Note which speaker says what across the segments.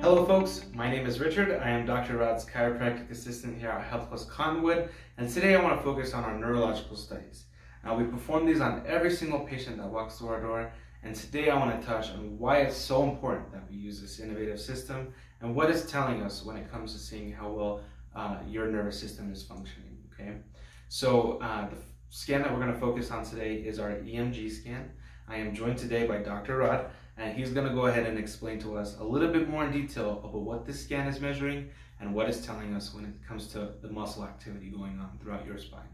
Speaker 1: Hello folks, my name is Richard. I am Dr. Rod's chiropractic assistant here at Health Plus Cottonwood, and today I want to focus on our neurological studies. Now we perform these on every single patient that walks through our door, and today I want to touch on why it's so important that we use this innovative system and what it's telling us when it comes to seeing how well your nervous system is functioning. Okay, so the scan that we're going to focus on today is our EMG scan. I am joined today by Dr. Rod, and he's going to go ahead and explain to us a little bit more in detail about what this scan is measuring and what it's telling us when it comes to the muscle activity going on throughout your spine.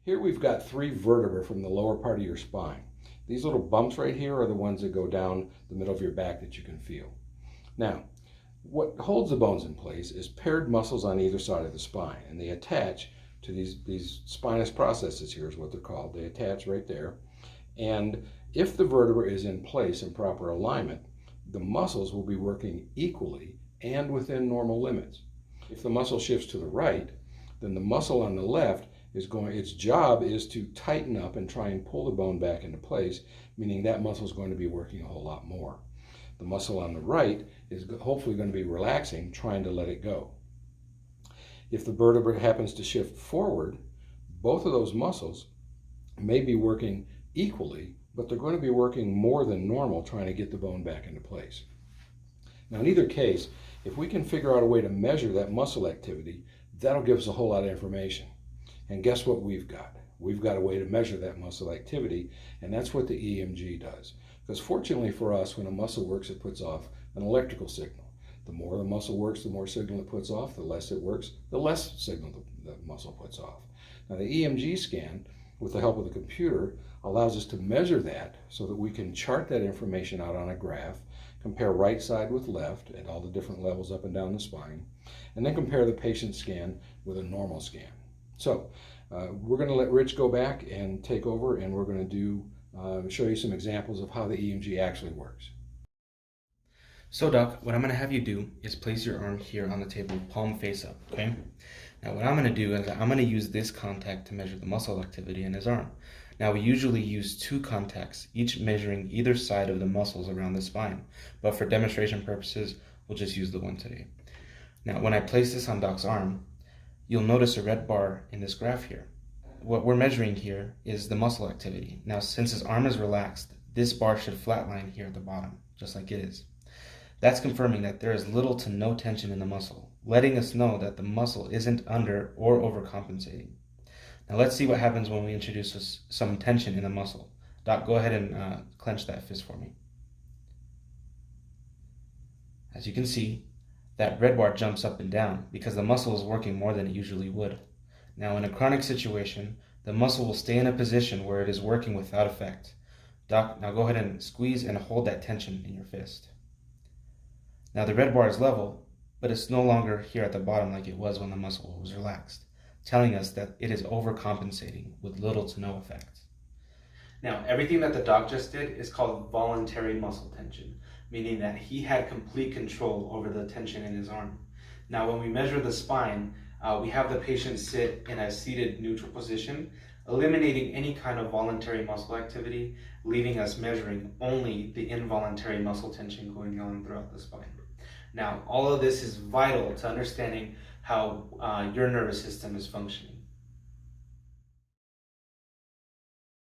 Speaker 2: Here we've got three vertebrae from the lower part of your spine. These little bumps right here are the ones that go down the middle of your back that you can feel. Now, what holds the bones in place is paired muscles on either side of the spine, and they attach to these spinous processes here is what they're called. They attach right there. And if the vertebra is in place in proper alignment, the muscles will be working equally and within normal limits. If the muscle shifts to the right, then the muscle on the left its job is to tighten up and try and pull the bone back into place, meaning that muscle is going to be working a whole lot more. The muscle on the right is hopefully going to be relaxing, trying to let it go. If the vertebra happens to shift forward, both of those muscles may be working equally, but they're going to be working more than normal trying to get the bone back into place. Now, in either case, if we can figure out a way to measure that muscle activity, that'll give us a whole lot of information. And guess what we've got? We've got a way to measure that muscle activity, and that's what the EMG does. Because fortunately for us, when a muscle works, it puts off an electrical signal. The more the muscle works, the more signal it puts off. The less it works, the less signal the muscle puts off. Now, the EMG scan, with the help of the computer, allows us to measure that so that we can chart that information out on a graph, compare right side with left at all the different levels up and down the spine, and then compare the patient scan with a normal scan. So we're going to let Rich go back and take over, and we're going to show you some examples of how the EMG actually works.
Speaker 1: So Doc, what I'm going to have you do is place your arm here on the table, palm face up, okay? Now what I'm going to do is I'm going to use this contact to measure the muscle activity in his arm. Now we usually use two contacts, each measuring either side of the muscles around the spine, but for demonstration purposes, we'll just use the one today. Now when I place this on Doc's arm, you'll notice a red bar in this graph here. What we're measuring here is the muscle activity. Now since his arm is relaxed, this bar should flatline here at the bottom, just like it is. That's confirming that there is little to no tension in the muscle, letting us know that the muscle isn't under or overcompensating. Now let's see what happens when we introduce some tension in the muscle. Doc, go ahead and clench that fist for me. As you can see, that red bar jumps up and down because the muscle is working more than it usually would. Now in a chronic situation, the muscle will stay in a position where it is working without effect. Doc, now go ahead and squeeze and hold that tension in your fist. Now the red bar is level, but it's no longer here at the bottom like it was when the muscle was relaxed, telling us that it is overcompensating with little to no effect. Now, everything that the doc just did is called voluntary muscle tension, meaning that he had complete control over the tension in his arm. Now, when we measure the spine, we have the patient sit in a seated neutral position, eliminating any kind of voluntary muscle activity, leaving us measuring only the involuntary muscle tension going on throughout the spine. Now, all of this is vital to understanding how your nervous system is functioning.